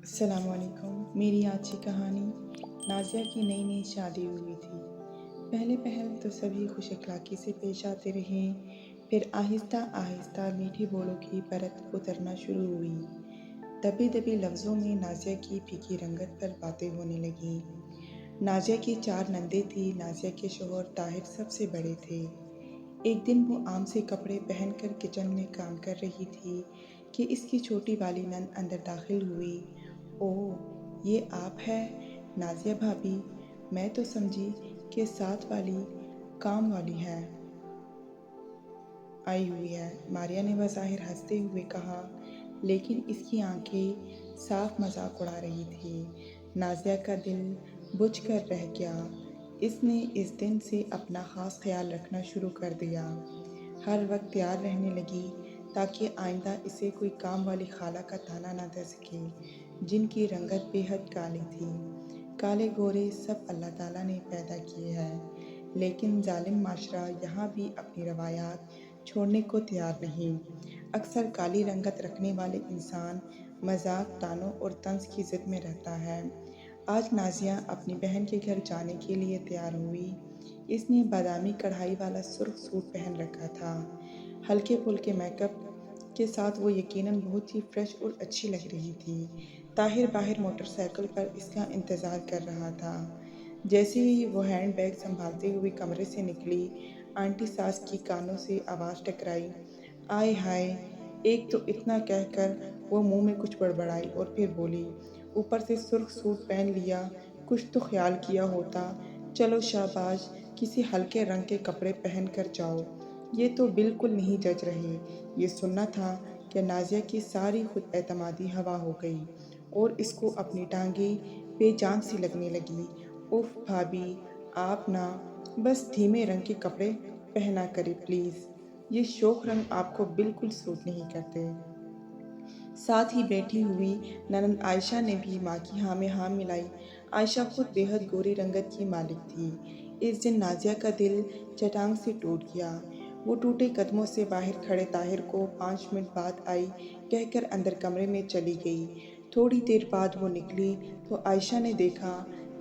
अस्सलाम वालेकुम। मेरी आज की कहानी नाज़िया की नई नई शादी हुई थी। पहले पहल तो सभी खुश अखलाक़ी से पेश आते रहे, फिर आहिस्ता आहिस्ता मीठी बोलों की परत उतरना शुरू हुई। दबे दबे लफ्ज़ों में नाज़िया की फीकी रंगत पर बातें होने लगीं। नाज़िया की 4 नंदे थी। नाज़िया के शौहर ताहिर सबसे बड़े थे। एक दिन वो आम से कपड़े पहनकर किचन में काम कर रही थी कि इसकी छोटी वाली नंद अंदर दाखिल हुई। ओह, ये आप है नाज़िया भाभी? मैं तो समझी कि साथ वाली काम वाली है आई हुई है, मारिया ने बज़ाहिर हंसते हुए कहा, लेकिन इसकी आंखें साफ मजाक उड़ा रही थी। नाज़िया का दिल बुझ कर रह गया। इसने इस दिन से अपना ख़ास ख्याल रखना शुरू कर दिया। हर वक्त तैयार रहने लगी ताकि आइंदा इसे कोई काम वाली खाला का ताना ना दे सके, जिनकी रंगत बेहद काली थी। काले गोरे सब अल्लाह ताला ने पैदा किए हैं, लेकिन जालिम माशरा यहाँ भी अपनी रवायात छोड़ने को तैयार नहीं। अक्सर काली रंगत रखने वाले इंसान मजाक, तानों और तंज की ज़िद में रहता है। आज नाज़िया अपनी बहन के घर जाने के लिए तैयार हुई। इसने बादामी कढ़ाई वाला सुर्ख सूट पहन रखा था। हल्के फुल्के मेकअप के साथ वो यकीनन बहुत ही फ्रेश और अच्छी लग रही थी। ताहिर बाहर मोटरसाइकिल पर इसका इंतज़ार कर रहा था। जैसे ही वो हैंड बैग संभालते हुए कमरे से निकली, आंटी सास की कानों से आवाज़ टकराई, आय हाय! एक तो इतना कहकर वो मुंह में कुछ बड़बड़ाई और फिर बोली, ऊपर से सुर्ख सूट पहन लिया, कुछ तो ख्याल किया होता। चलो शाबाश, किसी हल्के रंग के कपड़े पहन कर जाओ। ये तो बिल्कुल नहीं जच रहे। ये सुनना था कि नाज़िया की सारी खुद एतमादी हवा हो गई और इसको अपनी टांगें बेजान सी लगने लगी। उफ भाभी, आप ना बस धीमे रंग के कपड़े पहना करें प्लीज़। ये शोख रंग आपको बिल्कुल सूट नहीं करते। साथ ही बैठी हुई ननंद आयशा ने भी माँ की हाँ में हाँ मिलाई। आयशा खुद बेहद गोरी रंगत की मालिक थी। इस दिन नाज़िया का दिल चटांग से टूट गया। वो टूटे कदमों से बाहर खड़े ताहिर को 5 मिनट बाद आई कहकर अंदर कमरे में चली गई। थोड़ी देर बाद वो निकली तो आयशा ने देखा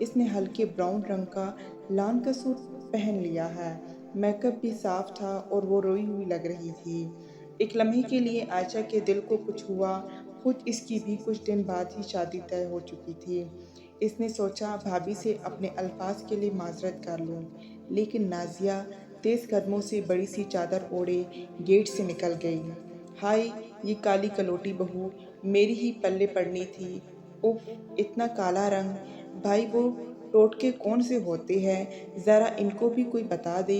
इसने हल्के ब्राउन रंग का लान का सूट पहन लिया है। मेकअप भी साफ था और वो रोई हुई लग रही थी। एक लम्हे के लिए आयशा के दिल को कुछ हुआ। खुद इसकी भी कुछ दिन बाद ही शादी तय हो चुकी थी। इसने सोचा भाभी से अपने अल्फाज के लिए माजरत कर लूं, लेकिन नाज़िया तेज कदमों से बड़ी सी चादर ओढ़े गेट से निकल गई। हाय, ये काली कलोटी बहू मेरी ही पल्ले पड़नी थी। उफ, इतना काला रंग। भाई वो टोटके कौन से होते हैं, ज़रा इनको भी कोई बता दे।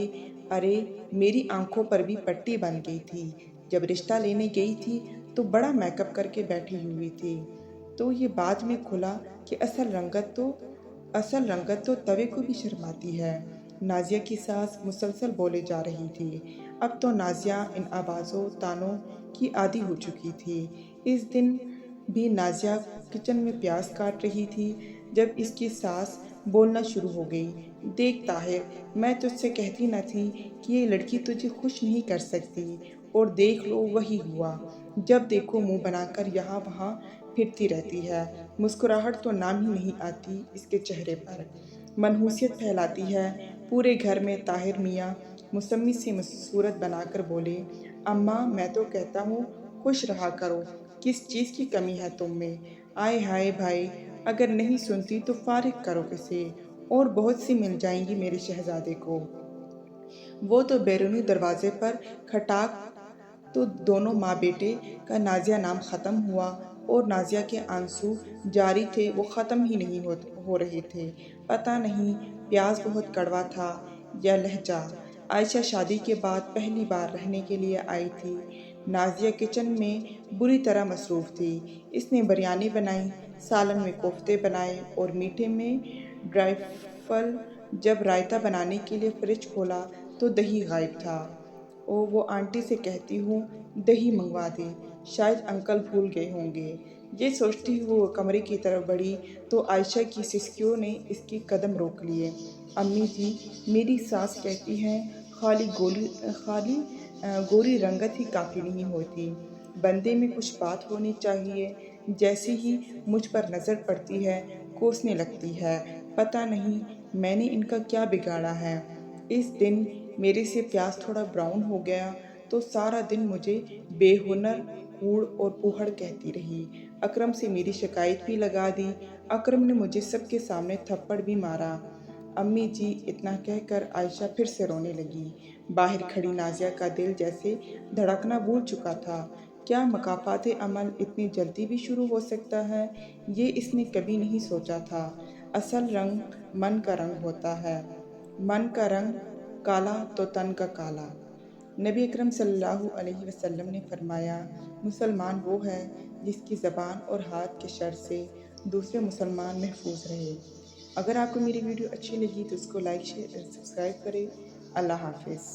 अरे, मेरी आंखों पर भी पट्टी बन गई थी। जब रिश्ता लेने गई थी तो बड़ा मेकअप करके बैठी हुई थी। तो ये बाद में खुला कि असल रंगत तो तवे को भी शर्माती है। नाज़िया की सास मुसलसल बोले जा रही थी। अब तो नाज़िया इन आवाज़ों तानों की आदी हो चुकी थी। इस दिन भी नाज़िया किचन में प्याज काट रही थी जब इसकी सास बोलना शुरू हो गई। देख ताहिर, मैं तुझसे कहती न थी कि ये लड़की तुझे खुश नहीं कर सकती, और देख लो वही हुआ। जब देखो मुंह बनाकर यहाँ वहाँ फिरती रहती है। मुस्कुराहट तो नाम ही नहीं आती इसके चेहरे पर। मनहूसियत फैलाती है पूरे घर में। ताहिर मियाँ मुसम्मी से सूरत बनाकर बोले, अम्मा मैं तो कहता हूँ खुश रहा करो, किस चीज़ की कमी है तुम में। आय हाय भाई, अगर नहीं सुनती तो फारिग करो इसे, और बहुत सी मिल जाएंगी मेरे शहजादे को। वो तो बैरूनी दरवाजे पर खटाक तो दोनों माँ बेटे का नाज़िया नाम ख़त्म हुआ और नाज़िया के आंसू जारी थे, वो ख़त्म ही नहीं हो रहे थे। पता नहीं प्याज बहुत कड़वा था या लहजा। आयशा शादी के बाद पहली बार रहने के लिए आई थी। नाज़िया किचन में बुरी तरह मसरूफ़ थी। इसने बिरयानी बनाई, सालन में कोफ्ते बनाए और मीठे में ड्राई फल। जब रायता बनाने के लिए फ्रिज खोला तो दही गायब था। ओ, वो आंटी से कहती हूँ दही मंगवा दे, शायद अंकल भूल गए होंगे। ये सोचती हुई वो कमरे की तरफ बढ़ी तो आयशा की सिसकियों ने इसके कदम रोक लिए। अम्मी जी, मेरी सास कहती हैं खाली गोरी रंगत ही काफ़ी नहीं होती, बंदे में कुछ बात होनी चाहिए। जैसे ही मुझ पर नज़र पड़ती है कोसने लगती है। पता नहीं मैंने इनका क्या बिगाड़ा है। इस दिन मेरे से प्याज थोड़ा ब्राउन हो गया तो सारा दिन मुझे बेहुनर, कूड़ और फूहड़ कहती रही। अकरम से मेरी शिकायत भी लगा दी। अकरम ने मुझे सबके सामने थप्पड़ भी मारा। अम्मी जी, इतना कहकर आयशा फिर से रोने लगी। बाहर खड़ी नाजिया का दिल जैसे धड़कना भूल चुका था। क्या मकाफात अमल इतनी जल्दी भी शुरू हो सकता है? ये इसने कभी नहीं सोचा था। असल रंग मन का रंग होता है। मन का रंग काला तो तन का काला। नबी अकरम सल्लल्लाहु अलैहि वसल्लम ने फरमाया, मुसलमान वो है जिसकी ज़बान और हाथ के शर से दूसरे मुसलमान महफूज रहे। अगर आपको मेरी वीडियो अच्छी लगी तो इसको लाइक, शेयर और सब्सक्राइब करें। अल्लाह हाफिज़।